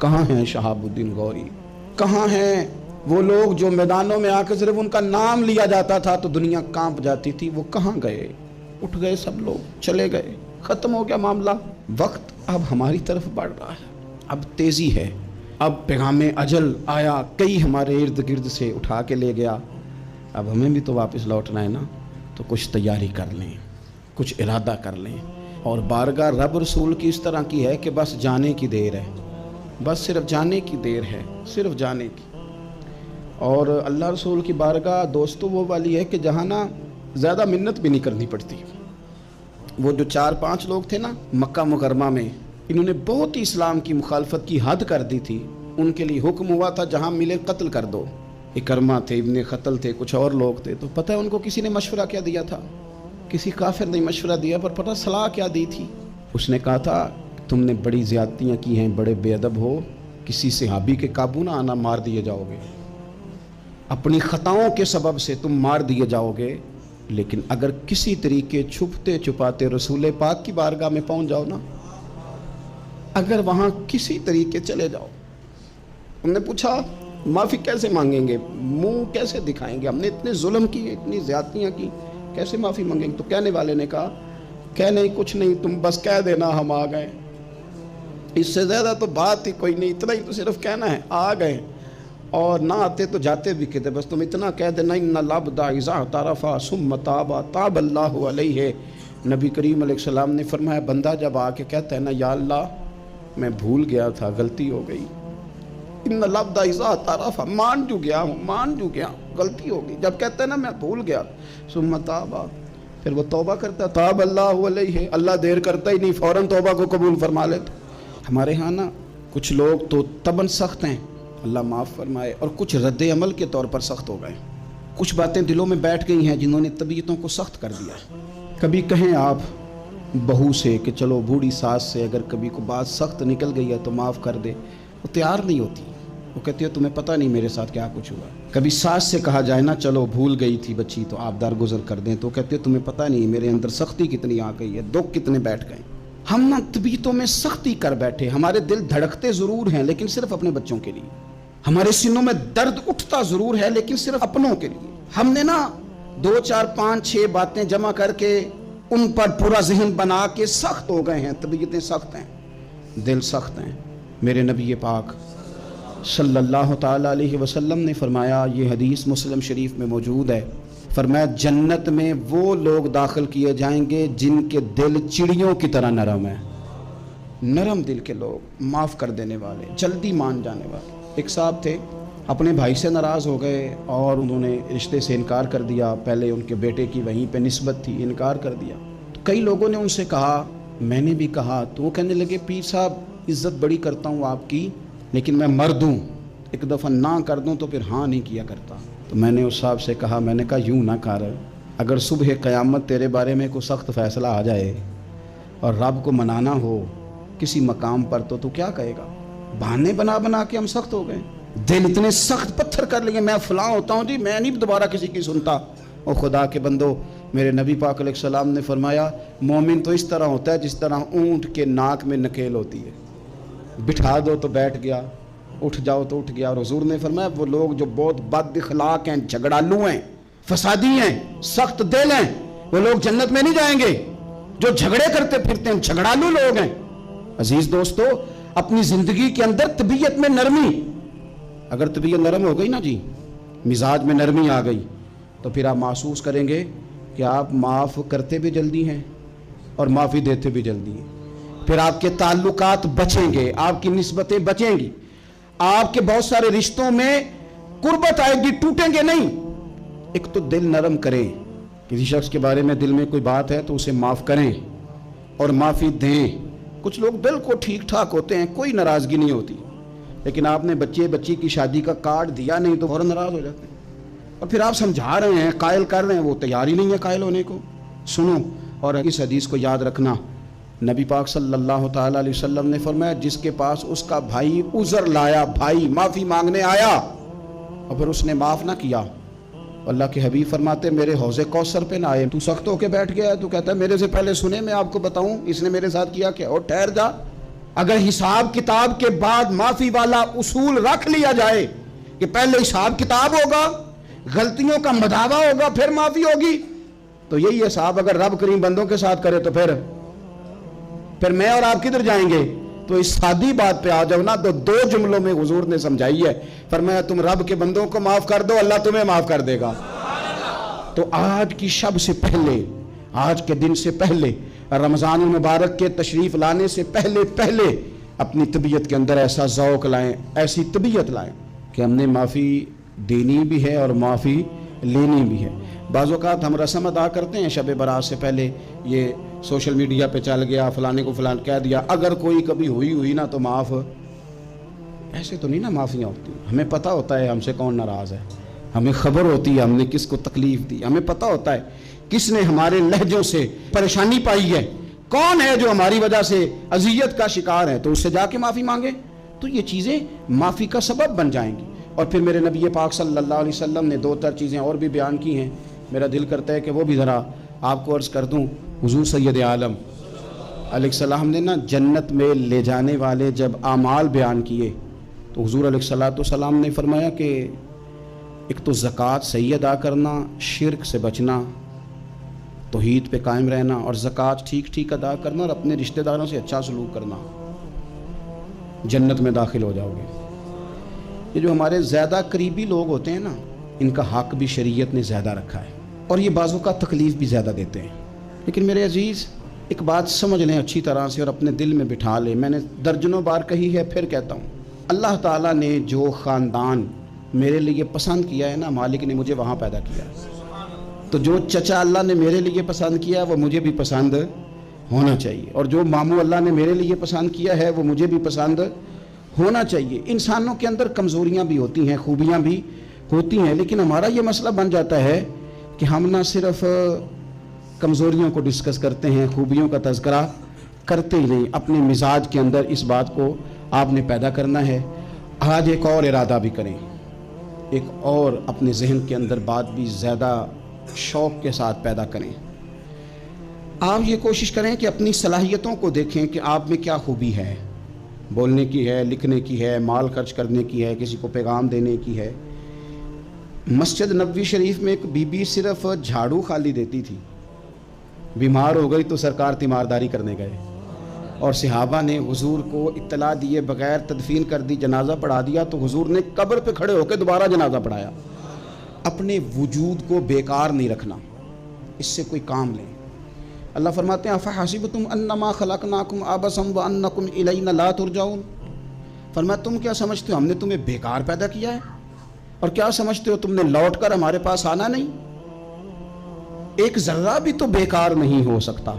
کہاں ہیں شہاب الدین غوری؟ کہاں ہیں وہ لوگ جو میدانوں میں آ کے صرف ان کا نام لیا جاتا تھا تو دنیا کانپ جاتی تھی؟ وہ کہاں گئے؟ اٹھ گئے سب لوگ، چلے گئے، ختم ہو گیا معاملہ۔ وقت اب ہماری طرف بڑھ رہا ہے، اب تیزی ہے، اب پیغام اجل آیا، کئی ہمارے ارد گرد سے اٹھا کے لے گیا۔ اب ہمیں بھی تو واپس لوٹنا ہے نا، تو کچھ تیاری کر لیں، کچھ ارادہ کر لیں، اور بارگاہ رب رسول کی اس طرح کی ہے کہ بس جانے کی دیر ہے، بس صرف جانے کی دیر ہے، صرف جانے کی۔ اور اللہ رسول کی بارگاہ دوستو وہ والی ہے کہ جہاں نا زیادہ منت بھی نہیں کرنی پڑتی۔ وہ جو 4-5 لوگ تھے نا مکہ مکرمہ میں، انہوں نے بہت ہی اسلام کی مخالفت کی حد کر دی تھی، ان کے لیے حکم ہوا تھا جہاں ملے قتل کر دو۔ اکرمہ تھے، ابن خطل تھے، کچھ اور لوگ تھے، تو پتہ ہے ان کو کسی نے مشورہ کیا دیا تھا؟ کسی کافر نے مشورہ دیا، پر پتہ صلاح کیا دی تھی؟ اس نے کہا تھا تم نے بڑی زیادتیاں کی ہیں، بڑے بے ادب ہو، کسی صحابی کے قابو نہ آنا، مار دیے جاؤ گے، اپنی خطاؤں کے سبب سے تم مار دیے جاؤ گے، لیکن اگر کسی طریقے چھپتے چھپاتے رسول پاک کی بارگاہ میں پہنچ جاؤ نا، اگر وہاں کسی طریقے چلے جاؤ۔ ہم نے پوچھا معافی کیسے مانگیں گے، منہ کیسے دکھائیں گے، ہم نے اتنے ظلم کیے، اتنی زیادتیاں کی، کیسے معافی مانگیں گے؟ تو کہنے والے نے کہا کہ نہیں کچھ نہیں، تم بس کہہ دینا ہم آ گئے، اس سے زیادہ تو بات ہی کوئی نہیں، اتنا ہی تو صرف کہنا ہے آ گئے، اور نہ آتے تو جاتے بھی کہتے، بس تم اتنا کہہ دینا ان العبد اذا اعترف ثم تاب تاب اللہ علیہ۔ نبی کریم علیہ السلام نے فرمایا بندہ جب آ کے کہتا ہے نا یا اللہ میں بھول گیا تھا، غلطی ہو گئی، ان العبد اذا اعترف، مان جو گیا ہوں، مان جو گیا، غلطی ہو گئی، جب کہتا ہے نا میں بھول گیا، ثم تاب، پھر وہ توبہ کرتا، تاب اللہ علیہ، اللہ دیر کرتا ہی نہیں، فوراً توبہ کو قبول فرما لیتا۔ ہمارے ہاں نا کچھ لوگ تو طبعاً سخت ہیں، اللہ معاف فرمائے، اور کچھ رد عمل کے طور پر سخت ہو گئے، کچھ باتیں دلوں میں بیٹھ گئی ہیں جنہوں نے طبیعتوں کو سخت کر دیا ہے۔ کبھی کہیں آپ بہو سے کہ چلو بوڑھی ساس سے اگر کبھی کو بات سخت نکل گئی ہے تو معاف کر دے، وہ تیار نہیں ہوتی، وہ کہتی ہے تمہیں پتہ نہیں میرے ساتھ کیا کچھ ہوا۔ کبھی ساس سے کہا جائے نا چلو بھول گئی تھی بچی تو آپ درگزر کر دیں، تو کہتے تمہیں پتہ نہیں میرے اندر سختی کتنی آ گئی ہے، دکھ کتنے بیٹھ گئے۔ ہم نا طبیعتوں میں سختی کر بیٹھے، ہمارے دل دھڑکتے ضرور ہیں لیکن صرف اپنے بچوں کے لیے، ہمارے سینوں میں درد اٹھتا ضرور ہے لیکن صرف اپنوں کے لیے۔ ہم نے نا 2 4 5 6 باتیں جمع کر کے ان پر پورا ذہن بنا کے سخت ہو گئے ہیں، طبیعتیں سخت ہیں، دل سخت ہیں۔ میرے نبی پاک صلی اللہ تعالی علیہ وسلم نے فرمایا، یہ حدیث مسلم شریف میں موجود ہے، فرمایا جنت میں وہ لوگ داخل کیے جائیں گے جن کے دل چڑیوں کی طرح نرم ہیں، نرم دل کے لوگ، معاف کر دینے والے، جلدی مان جانے والے۔ ایک صاحب تھے اپنے بھائی سے ناراض ہو گئے اور انہوں نے رشتے سے انکار کر دیا، پہلے ان کے بیٹے کی وہیں پہ نسبت تھی، انکار کر دیا۔ تو کئی لوگوں نے ان سے کہا، میں نے بھی کہا، تو وہ کہنے لگے پیر صاحب عزت بڑی کرتا ہوں آپ کی لیکن میں مرد ہوں، ایک دفعہ نہ کر دوں تو پھر ہاں نہیں کیا کرتا۔ تو میں نے اس صاحب سے کہا، میں نے کہا یوں نہ کر، اگر صبح قیامت تیرے بارے میں کوئی سخت فیصلہ آ جائے اور رب کو منانا ہو کسی مقام پر تو کیا کہے گا؟ بہانے بنا بنا کے ہم سخت ہو گئے، دل اتنے سخت پتھر کر لیے، میں فلاں ہوتا ہوں جی، میں نہیں دوبارہ کسی کی سنتا۔ اور خدا کے بندو، میرے نبی پاک علیہ السلام نے فرمایا مومن تو اس طرح ہوتا ہے جس طرح اونٹ کے ناک میں نکیل ہوتی ہے، بٹھا دو تو بیٹھ گیا، اٹھ جاؤ تو اٹھ گیا۔ اور حضور نے فرمایا وہ لوگ جو بہت بد اخلاق ہیں، جھگڑالو ہیں، فسادی ہیں، سخت دل ہیں، وہ لوگ جنت میں نہیں جائیں گے۔ جو جھگڑے کرتے پھرتے ہیں جھگڑالو لوگ ہیں۔ عزیز دوستو، اپنی زندگی کے اندر طبیعت میں نرمی، اگر طبیعت نرم ہو گئی نا جی، مزاج میں نرمی آ گئی، تو پھر آپ محسوس کریں گے کہ آپ معاف کرتے بھی جلدی ہیں اور معافی دیتے بھی جلدی ہیں۔ پھر آپ کے تعلقات بچیں گے، آپ کی نسبتیں بچیں گی، آپ کے بہت سارے رشتوں میں قربت آئے گی، ٹوٹیں گے نہیں۔ ایک تو دل نرم کریں، کسی شخص کے بارے میں دل میں کوئی بات ہے تو اسے معاف کریں اور معافی دیں۔ کچھ لوگ بالکل ٹھیک ٹھاک ہوتے ہیں، کوئی ناراضگی نہیں ہوتی، لیکن آپ نے بچی کی شادی کا کارڈ دیا نہیں تو فوراً ناراض ہو جاتے ہیں، اور پھر آپ سمجھا رہے ہیں، قائل کر رہے ہیں، وہ تیار ہی نہیں ہے قائل ہونے کو۔ سنو اور اس حدیث کو یاد رکھنا، نبی پاک صلی اللہ تعالی علیہ وسلم نے فرمایا جس کے پاس اس کا بھائی عذر لایا، بھائی معافی مانگنے آیا اور پھر اس نے معاف نہ کیا، اللہ کے حبیب فرماتے میرے حوض کوثر پہ نہ آئے، تو سخت ہو کے بیٹھ گیا ہے، تو کہتا ہے میرے سے پہلے سنے، میں آپ کو بتاؤں اس نے میرے ساتھ کیا کیا، اور ٹھہر جا، اگر حساب کتاب کے بعد معافی والا اصول رکھ لیا جائے کہ پہلے حساب کتاب ہوگا، غلطیوں کا مداوع ہوگا، پھر معافی ہوگی، تو یہی حساب اگر رب کریم بندوں کے ساتھ کرے تو پھر میں اور آپ کدھر جائیں گے؟ تو اس سادی بات پہ آ جاؤ نا، تو 2 جملوں میں حضور نے سمجھائی ہے، فرمایا تم رب کے بندوں کو معاف کر دو، اللہ تمہیں معاف کر دے گا۔ تو آج کی شب سے پہلے، آج کے دن سے پہلے، رمضان المبارک کے تشریف لانے سے پہلے اپنی طبیعت کے اندر ایسا ذوق لائیں، ایسی طبیعت لائیں کہ ہم نے معافی دینی بھی ہے اور معافی لینی بھی ہے۔ بعض اوقات ہم رسم ادا کرتے ہیں شب برات سے پہلے، یہ سوشل میڈیا پہ چل گیا، فلانے کو فلان کہہ دیا، اگر کوئی کبھی ہوئی نا تو معاف، ایسے تو نہیں نا معافیاں ہوتی۔ ہمیں پتہ ہوتا ہے ہم سے کون ناراض ہے، ہمیں خبر ہوتی ہے ہم نے کس کو تکلیف دی، ہمیں پتہ ہوتا ہے کس نے ہمارے لہجوں سے پریشانی پائی ہے، کون ہے جو ہماری وجہ سے اذیت کا شکار ہے، تو اس سے جا کے معافی مانگے، تو یہ چیزیں معافی کا سبب بن جائیں گی۔ اور پھر میرے نبی پاک صلی اللہ علیہ وسلم نے 2-4 چیزیں اور بھی بیان کی ہیں، میرا دل کرتا ہے کہ وہ بھی ذرا آپ کو عرض کر دوں۔ حضور سید عالم علیہ السلام نے نا جنت میں لے جانے والے جب اعمال بیان کیے تو حضور علیہ السلام نے فرمایا کہ ایک تو زکوٰۃ صحیح ادا کرنا، شرک سے بچنا، توحید پہ قائم رہنا، اور زکوٰۃ ٹھیک ادا کرنا، اور اپنے رشتہ داروں سے اچھا سلوک کرنا، جنت میں داخل ہو جاؤ گے۔ یہ جو ہمارے زیادہ قریبی لوگ ہوتے ہیں نا، ان کا حق بھی شریعت نے زیادہ رکھا ہے، اور یہ بعضوں کا تکلیف بھی زیادہ دیتے ہیں۔ لیکن میرے عزیز، ایک بات سمجھ لیں اچھی طرح سے اور اپنے دل میں بٹھا لیں، میں نے درجنوں بار کہی ہے، پھر کہتا ہوں، اللہ تعالیٰ نے جو خاندان میرے لیے پسند کیا ہے نا، مالک نے مجھے وہاں پیدا کیا ہے، تو جو چچا اللہ نے میرے لیے پسند کیا ہے وہ مجھے بھی پسند ہونا چاہیے، اور جو ماموں اللہ نے میرے لیے پسند کیا ہے وہ مجھے بھی پسند ہونا چاہیے۔ انسانوں کے اندر کمزوریاں بھی ہوتی ہیں، خوبیاں بھی ہوتی ہیں، لیکن ہمارا یہ مسئلہ بن جاتا ہے کہ ہم نہ صرف کمزوریوں کو ڈسکس کرتے ہیں، خوبیوں کا تذکرہ کرتے ہی نہیں۔ اپنے مزاج کے اندر اس بات کو آپ نے پیدا کرنا ہے۔ آج ایک اور ارادہ بھی کریں، ایک اور اپنے ذہن کے اندر بات بھی زیادہ شوق کے ساتھ پیدا کریں۔ آپ یہ کوشش کریں کہ اپنی صلاحیتوں کو دیکھیں کہ آپ میں کیا خوبی ہے، بولنے کی ہے، لکھنے کی ہے، مال خرچ کرنے کی ہے، کسی کو پیغام دینے کی ہے۔ مسجد نبوی شریف میں ایک بی بی صرف جھاڑو خالی دیتی تھی، بیمار ہو گئی تو سرکار تیمارداری کرنے گئے، اور صحابہ نے حضور کو اطلاع دیے بغیر تدفین کر دی، جنازہ پڑھا دیا، تو حضور نے قبر پہ کھڑے ہو کے دوبارہ جنازہ پڑھایا۔ اپنے وجود کو بیکار نہیں رکھنا، اس سے کوئی کام لیں۔ اللہ فرماتے ہیں افحسبتم انما خلقناکم عبثا وانکم الینا لا ترجعون، فرمایا تم کیا سمجھتے ہو ہم نے تمہیں بیکار پیدا کیا ہے، اور کیا سمجھتے ہو تم نے لوٹ کر ہمارے پاس آنا نہیں؟ ایک ذرہ بھی تو بیکار نہیں ہو سکتا۔